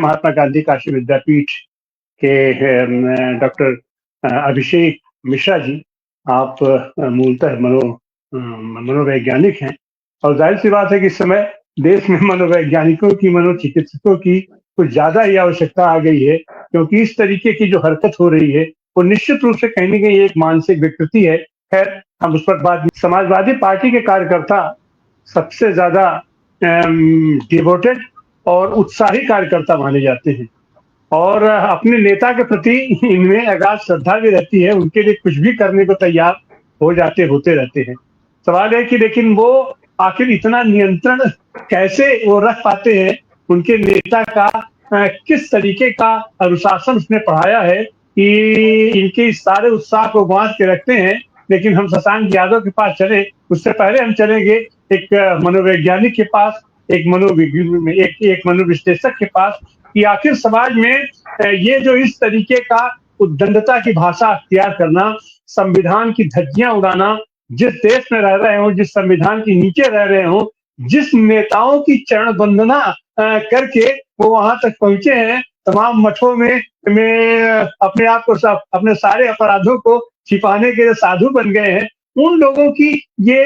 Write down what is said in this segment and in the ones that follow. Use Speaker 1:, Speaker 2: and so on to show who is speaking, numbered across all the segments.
Speaker 1: महात्मा गांधी काशी विद्यापीठ के डॉक्टर अभिषेक मिश्रा जी, आप मूलतः मनोवैज्ञानिक हैं और जाहिर सी बात है कि इस समय देश में मनोवैज्ञानिकों की, मनोचिकित्सकों की कुछ ज्यादा ही आवश्यकता आ गई है, क्योंकि इस तरीके की जो हरकत हो रही है वो निश्चित रूप से कहीं न कहीं एक मानसिक विकृति है। खैर, हम उस पर बाद में। समाजवादी पार्टी के कार्यकर्ता सबसे ज्यादा डिवोटेड और उत्साही कार्यकर्ता माने जाते हैं और अपने नेता के प्रति इनमें अगाध श्रद्धा भी रहती है, उनके लिए कुछ भी करने को तैयार होते रहते हैं। सवाल है कि लेकिन वो आखिर इतना नियंत्रण कैसे वो रख पाते हैं, उनके नेता का किस तरीके का अनुशासन उसने पढ़ाया है कि इनके इस सारे उत्साह को बांध के रखते हैं। लेकिन हम शशांक यादव के पास चले, उससे पहले हम चलेंगे एक मनोवैज्ञानिक के पास, एक मनोविश्लेषक के पास, कि आखिर समाज में ये जो इस तरीके का उद्दंडता की भाषा अख्तियार करना, संविधान की धज्जियां उड़ाना, जिस देश में रह रहे हो, जिस संविधान के नीचे रह रहे हो, जिस नेताओं की चरण वंदना करके वो वहां तक पहुंचे हैं, तमाम मठों में अपने आप को, अपने सारे अपराधों को छिपाने के लिए साधु बन गए हैं, उन लोगों की ये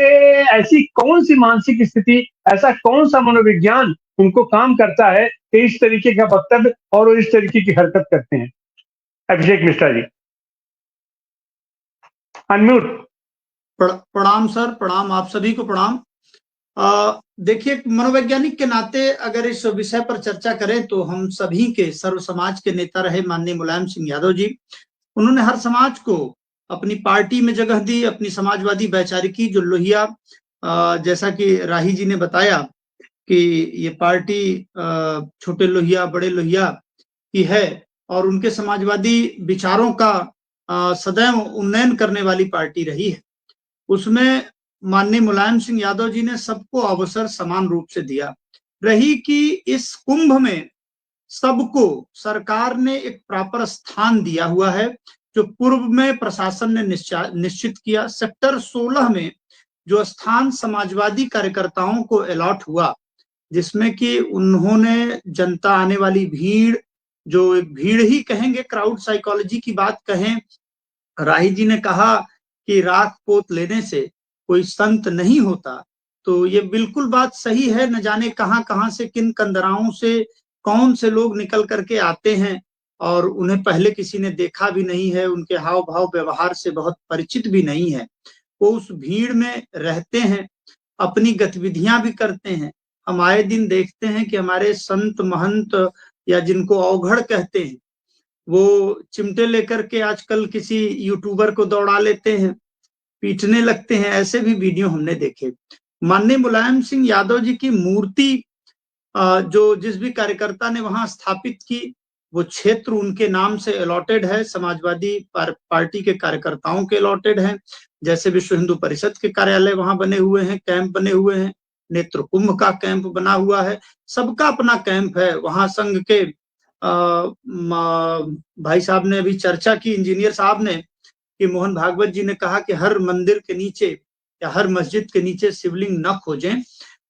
Speaker 1: ऐसी कौन सी मानसिक स्थिति, ऐसा कौन सा मनोविज्ञान उनको काम करता है कि इस तरीके का वक्तव्य और वो इस तरीके की हरकत करते हैं। अभिषेक मिश्रा जी, अनम्यूट।
Speaker 2: प्रणाम सर, प्रणाम, आप सभी को प्रणाम। देखिए, मनोवैज्ञानिक के नाते अगर इस विषय पर चर्चा करें तो हम सभी के सर्व समाज के नेता रहे माननीय मुलायम सिंह यादव जी, उन्होंने हर समाज को अपनी पार्टी में जगह दी, अपनी समाजवादी वैचारिकी जो लोहिया, जैसा कि राही जी ने बताया कि ये पार्टी छोटे लोहिया बड़े लोहिया की है और उनके समाजवादी विचारों का सदैव उन्नयन करने वाली पार्टी रही है। उसमें माननीय मुलायम सिंह यादव जी ने सबको अवसर समान रूप से दिया। रही कि इस कुंभ में सबको सरकार ने एक प्रॉपर स्थान दिया हुआ है, जो पूर्व में प्रशासन ने निश्चित किया। सेक्टर 16 में जो स्थान समाजवादी कार्यकर्ताओं को अलॉट हुआ, जिसमें कि उन्होंने जनता आने वाली भीड़, जो एक भीड़ ही कहेंगे, क्राउड साइकोलॉजी की बात कहें, राही जी ने कहा कि राख पोत लेने से कोई संत नहीं होता, तो ये बिल्कुल बात सही है। न जाने कहां कहां से, किन कंदराओं से कौन से लोग निकल करके आते हैं और उन्हें पहले किसी ने देखा भी नहीं है, उनके हाव भाव व्यवहार से बहुत परिचित भी नहीं है। वो उस भीड़ में रहते हैं, अपनी गतिविधियां भी करते हैं। हम आए दिन देखते हैं कि हमारे संत महंत या जिनको अवघड़ कहते हैं, वो चिमटे लेकर के आजकल किसी यूट्यूबर को दौड़ा लेते हैं, पीटने लगते हैं। ऐसे भी वीडियो हमने देखे। माननीय मुलायम सिंह यादव जी की मूर्ति जो जिस भी कार्यकर्ता ने वहां स्थापित की, वो क्षेत्र उनके नाम से अलॉटेड है, समाजवादी पार्टी के कार्यकर्ताओं के अलॉटेड है। जैसे विश्व हिंदू परिषद के कार्यालय वहां बने हुए हैं, कैंप बने हुए हैं, नेत्र कुंभ का कैंप बना हुआ है, सबका अपना कैंप है। वहां संघ के भाई साहब ने अभी चर्चा की, इंजीनियर साहब ने, कि मोहन भागवत जी ने कहा कि हर मंदिर के नीचे या हर मस्जिद के नीचे शिवलिंग न खोजें,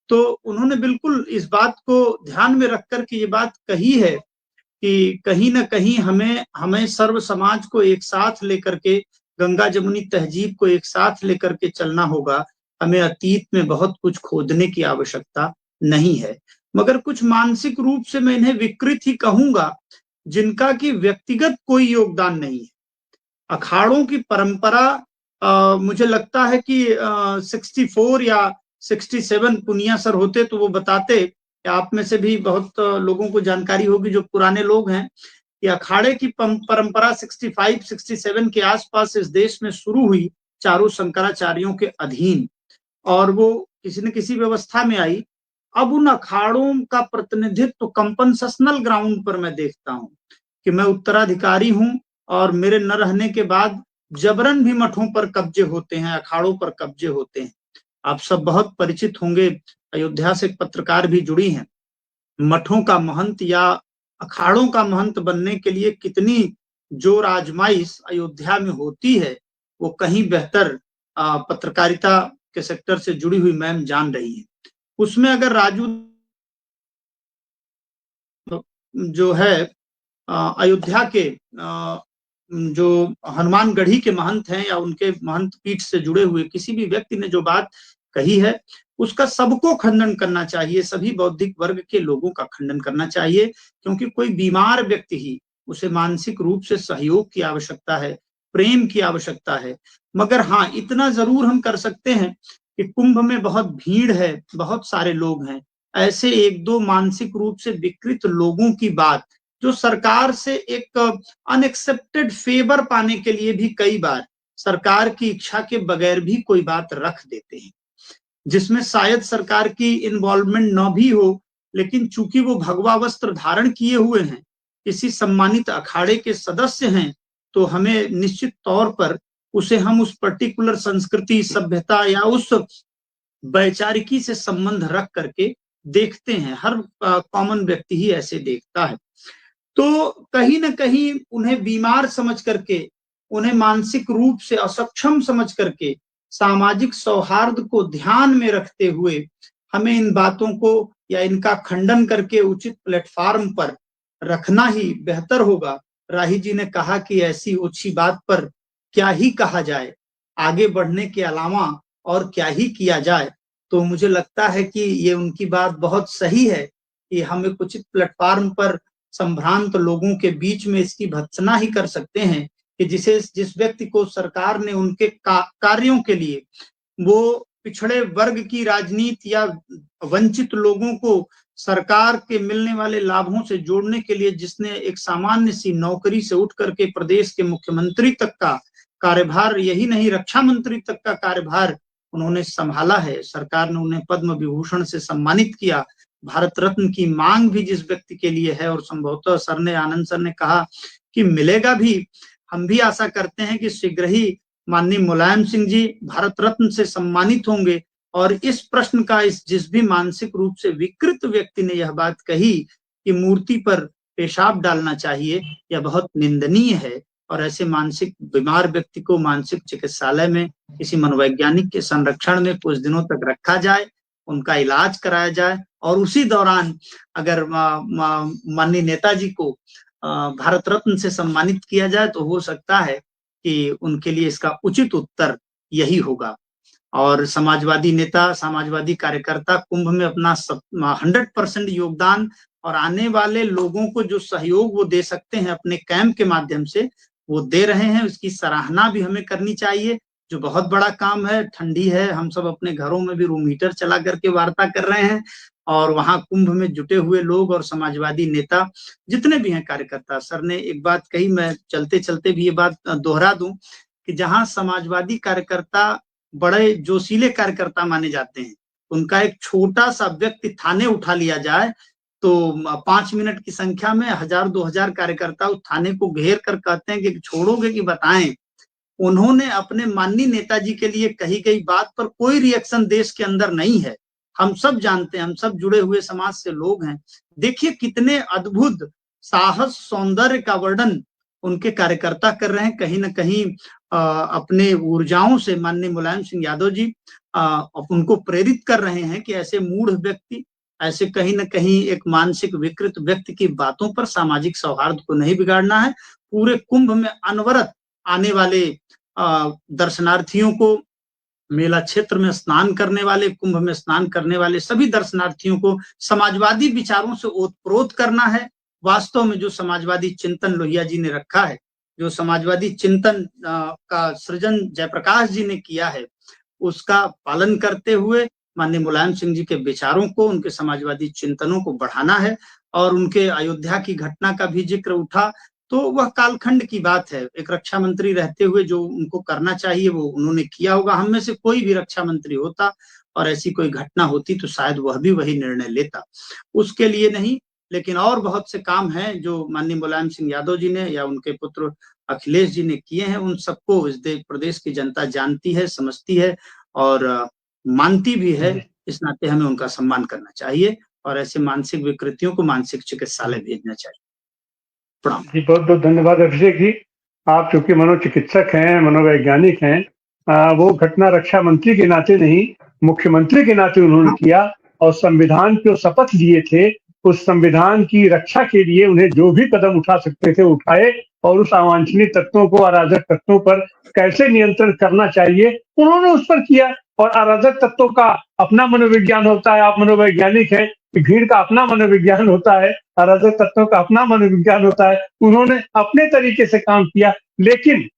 Speaker 2: तो उन्होंने बिल्कुल इस बात को ध्यान में रखकर के ये बात कही है कि कहीं ना कहीं हमें सर्व समाज को एक साथ लेकर के, गंगा जमुनी तहजीब को एक साथ लेकर के चलना होगा। हमें अतीत में बहुत कुछ खोदने की आवश्यकता नहीं है, मगर कुछ मानसिक रूप से मैं इन्हें विकृत ही कहूंगा, जिनका कि व्यक्तिगत कोई योगदान नहीं है। अखाड़ों की परंपरा, मुझे लगता है कि 64 या 67 पुनिया सर होते तो वो बताते, आप में से भी बहुत लोगों को जानकारी होगी जो पुराने लोग हैं, कि अखाड़े की परंपरा 65-67 के आसपास इस देश में शुरू हुई, चारों शंकराचार्यों के अधीन, और वो किसी न किसी व्यवस्था में आई। अब उन अखाड़ों का प्रतिनिधित्व कंपनसेशनल ग्राउंड पर मैं देखता हूँ कि मैं उत्तराधिकारी हूं और मेरे न रहने के बाद जबरन भी मठों पर कब्जे होते हैं, अखाड़ों पर कब्जे होते हैं। आप सब बहुत परिचित होंगे, अयोध्या से एक पत्रकार भी जुड़ी हैं। मठों का महंत या अखाड़ों का महंत बनने के लिए कितनी जोर आजमाइश अयोध्या में होती है, वो कहीं बेहतर पत्रकारिता के सेक्टर से जुड़ी हुई मैम जान रही है। उसमें अगर राजू जो है अयोध्या के जो हनुमानगढ़ी के महंत हैं या उनके महंत पीठ से जुड़े हुए किसी भी व्यक्ति ने जो बात कही है उसका सबको खंडन करना चाहिए, सभी बौद्धिक वर्ग के लोगों का खंडन करना चाहिए, क्योंकि कोई बीमार व्यक्ति ही उसे मानसिक रूप से सहयोग की आवश्यकता है, प्रेम की आवश्यकता है। मगर हाँ, इतना जरूर हम कर सकते हैं कि कुंभ में बहुत भीड़ है, बहुत सारे लोग हैं, ऐसे एक दो मानसिक रूप से विकृत लोगों की बात जो सरकार से एक अनएक्सेप्टेड फेवर पाने के लिए भी कई बार सरकार की इच्छा के बगैर भी कोई बात रख देते हैं, जिसमें शायद सरकार की इन्वॉल्वमेंट न भी हो, लेकिन चूंकि वो भगवा वस्त्र धारण किए हुए हैं, किसी सम्मानित अखाड़े के सदस्य हैं, तो हमें निश्चित तौर पर उसे हम उस पर्टिकुलर संस्कृति, सभ्यता या उस वैचारिकी से संबंध रख करके देखते हैं। हर कॉमन व्यक्ति ही ऐसे देखता है। तो कहीं ना कहीं उन्हें बीमार समझ करके, उन्हें मानसिक रूप से असक्षम समझ करके, सामाजिक सौहार्द को ध्यान में रखते हुए हमें इन बातों को या इनका खंडन करके उचित प्लेटफॉर्म पर रखना ही बेहतर होगा। राही जी ने कहा कि ऐसी ओछी बात पर क्या ही कहा जाए, आगे बढ़ने के अलावा और क्या ही किया जाए। तो मुझे लगता है कि ये उनकी बात बहुत सही है कि हम एक उचित प्लेटफॉर्म पर संभ्रांत लोगों के बीच में इसकी भर्त्सना ही कर सकते हैं कि जिस व्यक्ति को सरकार ने उनके कार्यों के लिए, वो पिछड़े वर्ग की राजनीति या वंचित लोगों को सरकार के मिलने वाले लाभों से जोड़ने के लिए जिसने एक सामान्य सी नौकरी से उठ करके प्रदेश के मुख्यमंत्री तक का कार्यभार, यही नहीं रक्षा मंत्री तक का कार्यभार उन्होंने संभाला है, सरकार ने उन्हें पद्म विभूषण से सम्मानित किया, भारत रत्न की मांग भी जिस व्यक्ति के लिए है और संभवतः सर ने, आनंद सर ने कहा कि मिलेगा भी, हम भी आशा करते हैं कि शीघ्र ही माननीय मुलायम सिंह जी भारत रत्न से सम्मानित होंगे। और इस प्रश्न का जिस भी मानसिक रूप से विकृत व्यक्ति ने यह बात कही कि मूर्ति पर पेशाब डालना चाहिए, यह बहुत निंदनीय है और ऐसे मानसिक बीमार व्यक्ति को मानसिक चिकित्सालय में किसी मनोवैज्ञानिक के संरक्षण में कुछ दिनों तक रखा जाए, उनका इलाज कराया जाए और उसी दौरान अगर माननीय नेताजी को भारत रत्न से सम्मानित किया जाए तो हो सकता है कि उनके लिए इसका उचित उत्तर यही होगा। और समाजवादी नेता, समाजवादी कार्यकर्ता कुंभ में अपना 100% योगदान और आने वाले लोगों को जो सहयोग वो दे सकते हैं अपने कैंप के माध्यम से, वो दे रहे हैं। उसकी सराहना भी हमें करनी चाहिए, जो बहुत बड़ा काम है। ठंडी है, हम सब अपने घरों में भी रूम हीटर चला करके वार्ता कर रहे हैं और वहां कुंभ में जुटे हुए लोग और समाजवादी नेता जितने भी हैं कार्यकर्ता, सर ने एक बात कही, मैं चलते चलते भी ये बात दोहरा दूं कि जहां समाजवादी कार्यकर्ता बड़े जोशीले कार्यकर्ता माने जाते हैं, उनका एक छोटा सा व्यक्ति थाने उठा लिया जाए तो 5 मिनट की संख्या में 1000-2000 कार्यकर्ता उस थाने को घेर कर कहते हैं कि छोड़ोगे कि बताएं। उन्होंने अपने माननीय नेताजी के लिए कही गई बात पर कोई रिएक्शन देश के अंदर नहीं है। हम सब जानते हैं, हम सब जुड़े हुए समाज से लोग हैं। देखिए कितने अद्भुत साहस, सौंदर्य का वर्णन उनके कार्यकर्ता कर रहे हैं। कहीं ना कहीं अपने ऊर्जाओं से माननीय मुलायम सिंह यादव जी उनको प्रेरित कर रहे हैं कि ऐसे मूढ़ व्यक्ति, ऐसे कहीं ना कहीं एक मानसिक विकृत व्यक्ति की बातों पर सामाजिक सौहार्द को नहीं बिगाड़ना है। पूरे कुंभ में अनवरत आने वाले दर्शनार्थियों को, मेला क्षेत्र में स्नान करने वाले, कुंभ में स्नान करने वाले सभी दर्शनार्थियों को समाजवादी विचारों से ओतप्रोत करना है। वास्तव में जो समाजवादी चिंतन लोहिया जी ने रखा है, जो समाजवादी चिंतन का सृजन जयप्रकाश जी ने किया है, उसका पालन करते हुए माननीय मुलायम सिंह जी के विचारों को, उनके समाजवादी चिंतनों को बढ़ाना है। और उनके अयोध्या की घटना का भी जिक्र उठा तो वह कालखंड की बात है। एक रक्षा मंत्री रहते हुए जो उनको करना चाहिए वो उन्होंने किया होगा। हम में से कोई भी रक्षा मंत्री होता और ऐसी कोई घटना होती तो शायद वह भी वही निर्णय लेता। उसके लिए नहीं, लेकिन और बहुत से काम हैं जो माननीय मुलायम सिंह यादव जी ने या उनके पुत्र अखिलेश जी ने किए हैं। उन सबको इस प्रदेश की जनता जानती है, समझती है और मानती भी है। इस नाते हमें उनका सम्मान करना चाहिए और ऐसे मानसिक विकृतियों को मानसिक चिकित्सालय भेजना चाहिए। प्रणाम
Speaker 1: जी, बहुत बहुत धन्यवाद अभिषेक जी। आप चूंकि मनोचिकित्सक हैं, मनोवैज्ञानिक हैं, वो घटना रक्षा मंत्री के नाते नहीं, मुख्यमंत्री के नाते उन्होंने किया और संविधान पे शपथ लिए थे उस संविधान की रक्षा के लिए उन्हें जो भी कदम उठा सकते थे उठाए, और उस अवांछनीय तत्वों को, अराजक तत्वों पर कैसे नियंत्रण करना चाहिए उन्होंने उस पर किया। और अराजक तत्वों का अपना मनोविज्ञान होता है, आप मनोवैज्ञानिक हैं, भीड़ का अपना मनोविज्ञान होता है, अराजक तत्वों का अपना मनोविज्ञान होता है। उन्होंने अपने तरीके से काम किया। लेकिन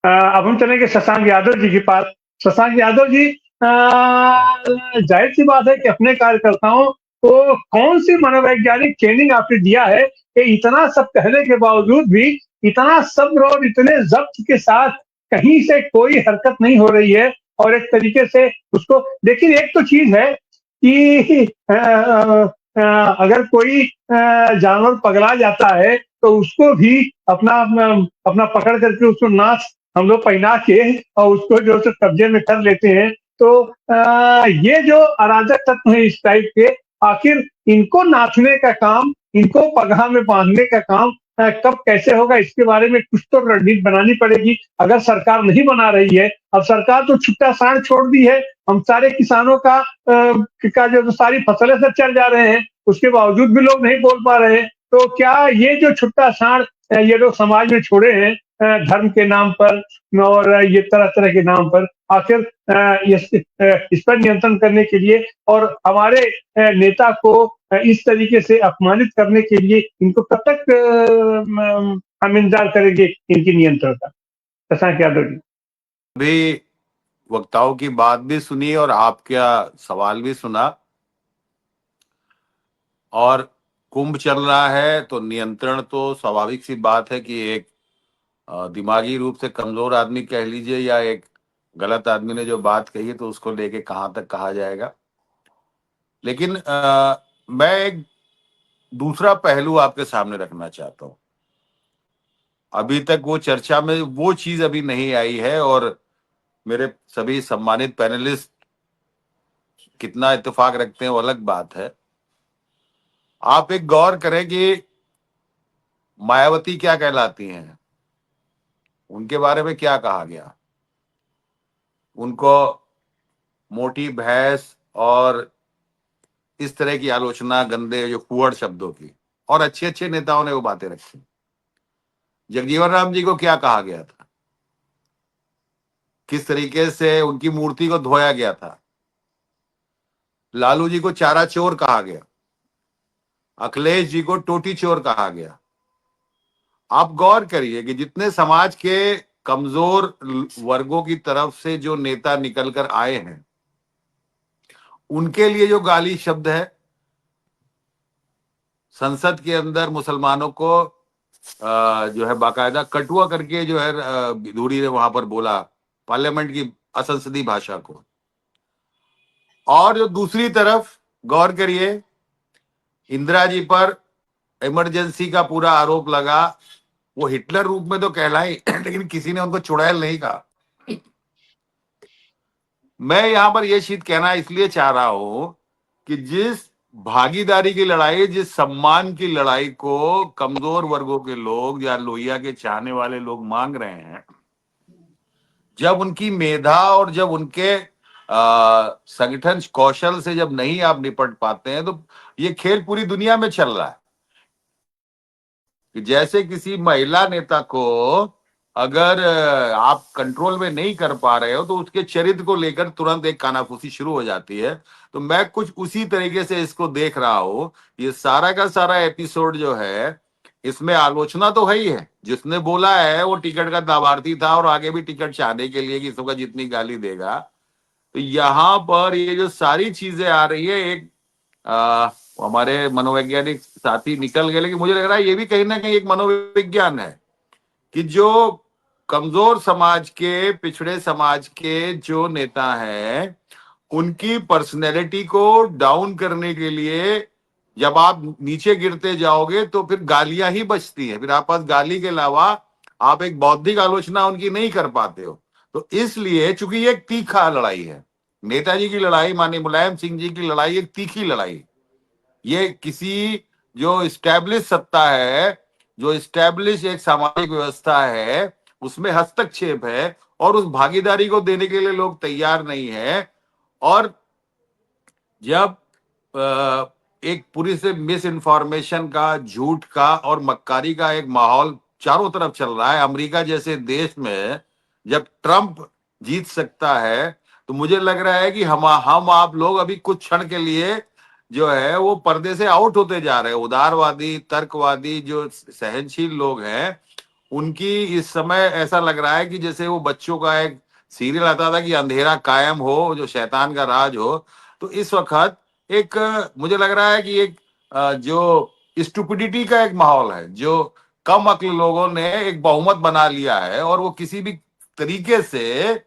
Speaker 1: अब हम चलेंगे शशांक यादव जी के पास। शशांक यादव जी, जाहिर सी बात है कि अपने कार्यकर्ताओं को कौन सी मनोवैज्ञानिक ट्रेनिंग आपने दिया है कि इतना सब कहने के बावजूद भी इतना सब्र और इतने जब्त के साथ कहीं से कोई हरकत नहीं हो रही है, और एक तरीके से उसको, लेकिन एक तो चीज है कि अगर कोई जानवर पगला जाता है तो उसको भी अपना अपना अपना पकड़ करके उसको नाच हम लोग पहना के और उसको जो है कब्जे में कर लेते हैं। तो ये जो अराजक तत्व है इस टाइप के, आखिर इनको नाचने का काम, इनको पगहा में बांधने का काम कब कैसे होगा, इसके बारे में कुछ तो रणनीति बनानी पड़ेगी। अगर सरकार नहीं बना रही है, अब सरकार तो छुट्टा सांड छोड़ दी है, हम सारे किसानों का जो सारी फसलें सब चल जा रहे हैं, उसके बावजूद भी लोग नहीं बोल पा रहे हैं। तो क्या ये जो छुट्टा सांड ये लोग समाज में छोड़े हैं धर्म के नाम पर और ये तरह तरह के नाम पर, आखिर इस पर नियंत्रण करने के लिए और हमारे नेता को इस तरीके से अपमानित करने के लिए इनको कब तक हम इंतजार करेंगे इनकी नियंत्रण का? शशांक यादव जी।
Speaker 3: अभी वक्ताओं की बात भी सुनी और आपका सवाल भी सुना, और कुंभ चल रहा है तो नियंत्रण तो स्वाभाविक सी बात है कि एक दिमागी रूप से कमजोर आदमी कह लीजिए या एक गलत आदमी ने जो बात कही है तो उसको लेके कहां तक कहा जाएगा। लेकिन मैं एक दूसरा पहलू आपके सामने रखना चाहता हूं। अभी तक वो चर्चा में वो चीज अभी नहीं आई है, और मेरे सभी सम्मानित पैनलिस्ट कितना इत्तेफाक रखते हैं वो अलग बात है। आप एक गौर करें कि मायावती क्या कहलाती हैं, उनके बारे में क्या कहा गया। उनको मोटी भैंस और इस तरह की आलोचना, गंदे जो फुहड़ शब्दों की, और अच्छे अच्छे नेताओं ने वो बातें रखी। जगजीवन राम जी को क्या कहा गया था, किस तरीके से उनकी मूर्ति को धोया गया था। लालू जी को चारा चोर कहा गया, अखिलेश जी को टोटी चोर कहा गया। आप गौर करिए कि जितने समाज के कमजोर वर्गों की तरफ से जो नेता निकल कर आए हैं, उनके लिए जो गाली शब्द है, संसद के अंदर मुसलमानों को जो है बाकायदा कटुआ करके जो है धूरी ने वहां पर बोला, पार्लियामेंट की असंसदीय भाषा को। और जो दूसरी तरफ गौर करिए, इंदिरा जी पर इमरजेंसी का पूरा आरोप लगा। वो हिटलर रूप में तो कहलाई लेकिन किसी ने उनको चुड़ैल नहीं कहा। मैं यहां पर यह चीज कहना इसलिए चाह रहा हूं कि जिस भागीदारी की लड़ाई, जिस सम्मान की लड़ाई को कमजोर वर्गों के लोग या लोहिया के चाहने वाले लोग मांग रहे हैं, जब उनकी मेधा और जब उनके संगठन कौशल से जब नहीं आप निपट पाते हैं, तो ये खेल पूरी दुनिया में चल रहा है कि जैसे किसी महिला नेता को अगर आप कंट्रोल में नहीं कर पा रहे हो तो उसके चरित्र को लेकर तुरंत एक कानाफूसी शुरू हो जाती है। तो मैं कुछ उसी तरीके से इसको देख रहा हूं। ये सारा का सारा एपिसोड जो है, इसमें आलोचना तो है ही है। जिसने बोला है वो टिकट का लाभार्थी था और आगे भी टिकट चाहने के लिए कि इसका जितनी गाली देगा। तो यहाँ पर ये जो सारी चीजें आ रही है, एक हमारे मनोवैज्ञानिक साथी निकल गए, लेकिन मुझे लग रहा है ये भी कहीं ना कहीं एक मनोविज्ञान है कि जो कमजोर समाज के, पिछड़े समाज के जो नेता हैं, उनकी पर्सनैलिटी को डाउन करने के लिए जब आप नीचे गिरते जाओगे तो फिर गालियां ही बचती हैं। फिर आप पास गाली के अलावा आप एक बौद्धिक आलोचना उनकी नहीं कर पाते हो। तो इसलिए चूंकि ये एक तीखा लड़ाई है, नेताजी की लड़ाई, माननीय मुलायम सिंह जी की लड़ाई एक तीखी लड़ाई। ये किसी जो इस्टेब्लिश सत्ता है, जो इस्टेब्लिश एक सामाजिक व्यवस्था है, उसमें हस्तक्षेप है और उस भागीदारी को देने के लिए लोग तैयार नहीं है। और जब एक पूरी से मिस इन्फॉर्मेशन का, झूठ का और मक्कारी का एक माहौल चारों तरफ चल रहा है। अमेरिका जैसे देश में जब ट्रंप जीत सकता है तो मुझे लग रहा है कि हम आप लोग अभी कुछ क्षण के लिए जो है वो पर्दे से आउट होते जा रहे हैं। उदारवादी, तर्कवादी जो सहनशील लोग हैं, उनकी इस समय ऐसा लग रहा है कि जैसे वो बच्चों का एक सीरियल आता था कि अंधेरा कायम हो, जो शैतान का राज हो, तो इस वक्त एक मुझे लग रहा है कि एक जो स्टुपिडिटी का एक माहौल है, जो कम अक्ल लोगों ने एक बहुमत बना लिया है और वो किसी भी तरीके से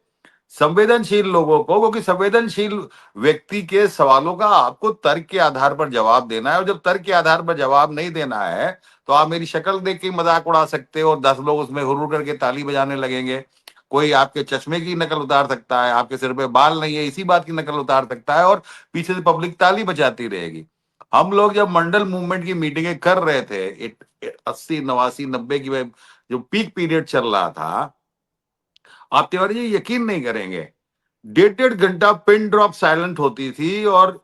Speaker 3: संवेदनशील लोगों को, क्योंकि संवेदनशील व्यक्ति के सवालों का आपको तर्क के आधार पर जवाब देना है, और जब तर्क के आधार पर जवाब नहीं देना है तो आप मेरी शक्ल देख के मजाक उड़ा सकते हो और 10 लोग उसमें हुर हुर करके ताली बजाने लगेंगे। कोई आपके चश्मे की नकल उतार सकता है, आपके सिर पे बाल नहीं है इसी बात की नकल उतार सकता है, और पीछे से पब्लिक ताली बजाती रहेगी। हम लोग जब मंडल मूवमेंट की मीटिंगें कर रहे थे 80, 89, 90 की जो पीक पीरियड चल रहा था, आप तिवारी जी यकीन नहीं करेंगे, 1.5 घंटा पिन ड्रॉप साइलेंट होती थी और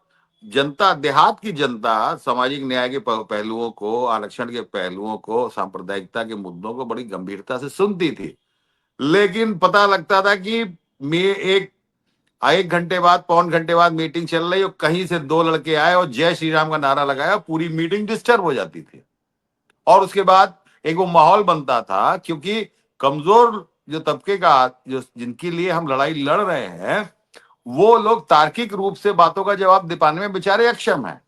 Speaker 3: जनता, देहात की जनता सामाजिक न्याय के पहलुओं को, आरक्षण के पहलुओं को, सांप्रदायिकता के मुद्दों को बड़ी गंभीरता से सुनती थी। लेकिन पता लगता था कि मैं एक घंटे बाद, पौन घंटे बाद मीटिंग चल रही और कहीं से 2 लड़के आए और जय श्री राम का नारा लगाया, पूरी मीटिंग डिस्टर्ब हो जाती थी। और उसके बाद एक वो माहौल बनता था, क्योंकि कमजोर जो तबके का, जो जिनके लिए हम लड़ाई लड़ रहे हैं, वो लोग तार्किक रूप से बातों का जवाब दे पाने में बेचारे अक्षम हैं।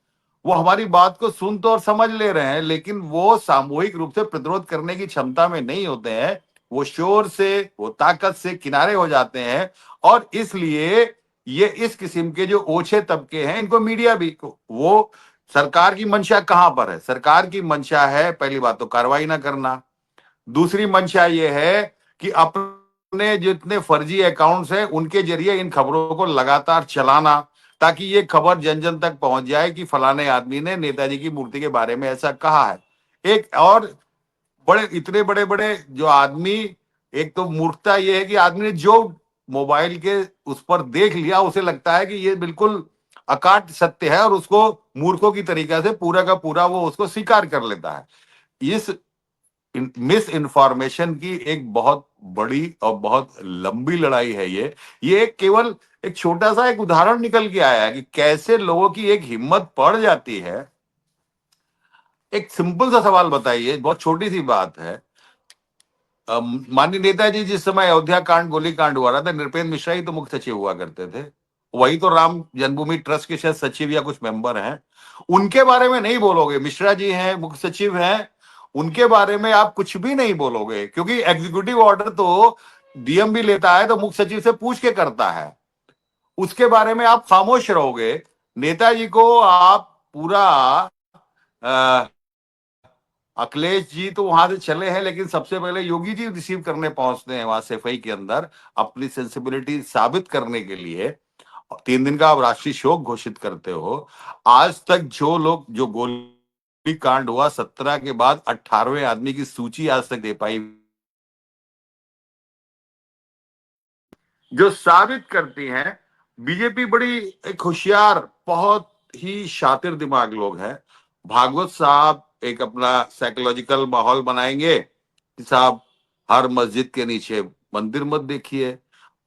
Speaker 3: वो हमारी बात को सुन तो और समझ ले रहे हैं, लेकिन वो सामूहिक रूप से प्रतिरोध करने की क्षमता में नहीं होते हैं। वो शोर से, वो ताकत से किनारे हो जाते हैं, और इसलिए ये इस किस्म के जो ओछे तबके हैं, इनको मीडिया भी, वो सरकार की मंशा कहां पर है? सरकार की मंशा है, पहली बात तो कार्रवाई ना करना। दूसरी मंशा ये है कि अपने जितने फर्जी अकाउंट्स हैं उनके जरिए इन खबरों को लगातार चलाना, ताकि ये खबर जन जन तक पहुंच जाए कि फलाने आदमी ने नेताजी की मूर्ति के बारे में ऐसा कहा है। एक और बड़े, इतने बड़े बड़े जो आदमी, एक तो मूर्खता ये है कि आदमी ने जो मोबाइल के उस पर देख लिया, उसे लगता है कि ये बिल्कुल अकाट सत्य है और उसको मूर्खों की तरीका से पूरा का पूरा वो उसको स्वीकार कर लेता है। इस मिस इन्फॉर्मेशन की एक बहुत बड़ी और बहुत लंबी लड़ाई है ये केवल एक छोटा सा एक उदाहरण निकल के आया है कि कैसे लोगों की एक हिम्मत पड़ जाती है। एक सिंपल सा सवाल बताइए, बहुत छोटी सी बात है। माननीय नेताजी जिस समय अयोध्या कांड, गोली कांड हुआ रहा था, नृपेंद्र मिश्रा ही तो मुख्य सचिव हुआ करते थे। वही तो राम जन्मभूमि ट्रस्ट के शायद सचिव या कुछ मेंबर हैं। उनके बारे में नहीं बोलोगे, मिश्रा जी हैं, मुख्य सचिव हैं, उनके बारे में आप कुछ भी नहीं बोलोगे, क्योंकि एग्जीक्यूटिव ऑर्डर तो डीएम भी लेता है तो मुख्य सचिव से पूछ के करता है, उसके बारे में आप खामोश रहोगे। नेताजी को आप पूरा अखिलेश जी तो वहां से चले हैं, लेकिन सबसे पहले योगी जी रिसीव करने पहुंचते हैं वहां सफाई के अंदर, अपनी सेंसिबिलिटी साबित करने के लिए। 3 दिन का आप राष्ट्रीय शोक घोषित करते हो। आज तक जो लोग, जो गोली कांड हुआ 17 के बाद 18वें आदमी की सूची आज तक दे पाई, जो साबित करती हैं बीजेपी बड़ी एक होशियार, बहुत ही शातिर दिमाग लोग हैं। भागवत साहब एक अपना साइकोलॉजिकल माहौल बनाएंगे कि साहब हर मस्जिद के नीचे मंदिर मत देखिए।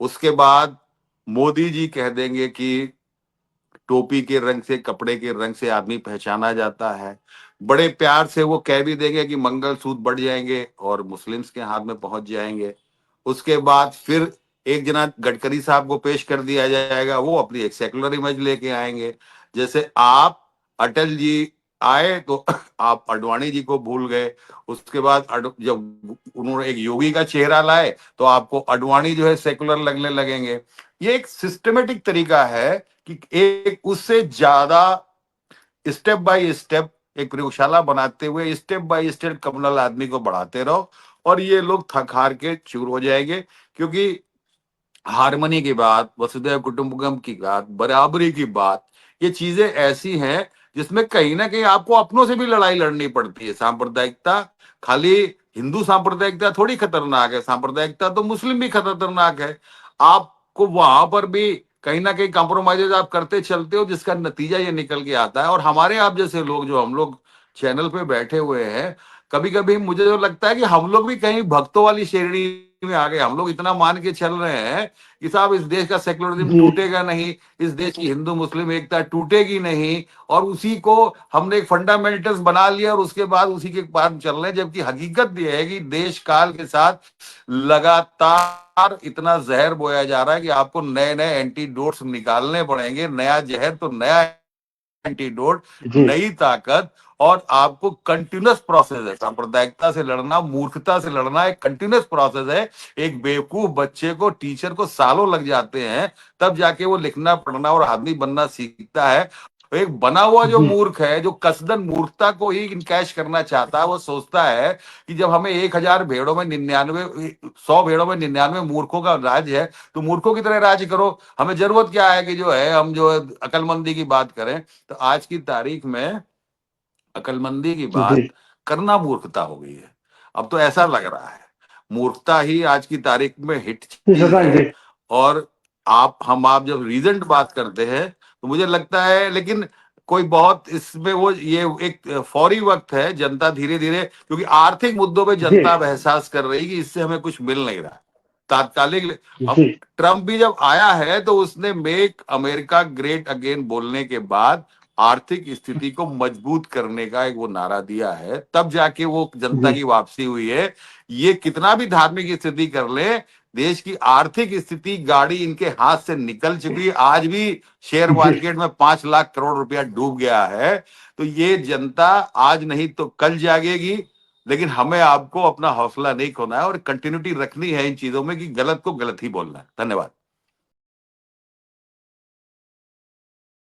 Speaker 3: उसके बाद मोदी जी कह देंगे कि टोपी के रंग से, कपड़े के रंग से आदमी पहचाना जाता है। बड़े प्यार से वो कह भी देंगे कि मंगलसूत्र बढ़ जाएंगे और मुस्लिम्स के हाथ में पहुंच जाएंगे। उसके बाद फिर एक जना गडकरी साहब को पेश कर दिया जाएगा, वो अपनी एक सेकुलर इमेज लेके आएंगे। जैसे आप अटल जी आए तो आप अडवाणी जी को भूल गए। उसके बाद जब उन्होंने एक योगी का चेहरा लाए तो आपको अडवाणी जो है सेकुलर लगने लगेंगे। ये एक सिस्टमेटिक तरीका है कि एक उससे ज्यादा स्टेप बाय स्टेप एक प्रयोगशाला बनाते हुए स्टेप बाय स्टेप कम्युनल आदमी को बढ़ाते रहो, और ये लोग थक हार के चूर हो जाएंगे। क्योंकि हारमोनी की बात, वसुधैव कुटुंबकम की बात, बराबरी की बात, ये चीजें ऐसी हैं जिसमें कहीं ना कहीं आपको अपनों से भी लड़ाई लड़नी पड़ती है। सांप्रदायिकता, खाली हिंदू सांप्रदायिकता थोड़ी खतरनाक है, सांप्रदायिकता तो मुस्लिम भी खतरनाक है। आपको वहां पर भी कहीं ना कहीं कॉम्प्रोमाइजेज आप करते चलते हो, जिसका नतीजा ये निकल के आता है। और हमारे आप जैसे लोग, जो हम लोग चैनल पे बैठे हुए हैं, कभी कभी मुझे तो लगता है कि हम लोग भी कहीं भक्तों वाली श्रेणी में आ गए। हम लोग इतना मान के चल रहे हैं कि साहब इस देश का सेक्युलरिज्म
Speaker 1: जी
Speaker 3: टूटेगा नहीं, इस देश की हिंदू मुस्लिम एकता टूटेगी नहीं, और उसी को हमने एक फंडामेंटल्स बना लिया और उसके बाद उसी के बाद चल रहे हैं। जबकि हकीकत यह है कि देश काल के साथ लगातार इतना जहर बोया जा रहा है कि आपको नए नए एंटीडोट्स निकालने पड़ेंगे। नया जहर तो नया एंटीडोट,
Speaker 1: जी
Speaker 3: नई ताकत, और आपको कंटिन्यूस प्रोसेस है। सांप्रदायिकता से लड़ना, मूर्खता से लड़ना एक कंटिन्यूस प्रोसेस है। एक बेवकूफ बच्चे को, टीचर को सालों लग जाते हैं, तब जाके वो लिखना पढ़ना और आदमी बनना सीखता है। एक बना हुआ जो
Speaker 1: जी
Speaker 3: मूर्ख है, जो कसदन मूर्खता को ही इनकैश करना चाहता है, वो सोचता है कि जब हमें 1000 भेड़ों में 99, 100 भेड़ों में 99 मूर्खों का राज है, तो मूर्खों की तरह राज करो। हमें जरूरत क्या है कि जो है हम जो अकलमंदी की बात करें, तो आज की तारीख में अकलमंदी की
Speaker 1: जी
Speaker 3: बात करना मूर्खता हो गई है। अब तो ऐसा लग रहा है मूर्खता ही आज की तारीख में हिट
Speaker 1: जी
Speaker 3: चीज
Speaker 1: शशांक जी।
Speaker 3: है। और आप जब रीजन बात करते हैं, तो मुझे लगता है, लेकिन कोई बहुत इसमें वो ये एक फौरी वक्त है। जनता धीरे धीरे, क्योंकि आर्थिक मुद्दों पे
Speaker 1: जी
Speaker 3: जनता अब एहसास कर रही है कि इससे हमें कुछ मिल नहीं रहा, तात्कालिक। अब
Speaker 1: जी
Speaker 3: ट्रम्प भी जब आया है, तो उसने मेक अमेरिका ग्रेट अगेन बोलने के बाद आर्थिक स्थिति को मजबूत करने का एक वो नारा दिया है, तब जाके वो जनता
Speaker 1: जी
Speaker 3: की वापसी हुई है। ये कितना भी धार्मिक स्थिति कर ले, देश की आर्थिक स्थिति, गाड़ी इनके हाथ से निकल चुकी है। आज भी शेयर
Speaker 1: जी
Speaker 3: मार्केट में 5 लाख करोड़ रुपया डूब गया है। तो ये जनता आज नहीं तो कल जागेगी। लेकिन हमें आपको अपना हौसला नहीं खोना है और कंटिन्यूटी रखनी है इन चीजों में, कि गलत को गलत ही बोलना है। धन्यवाद।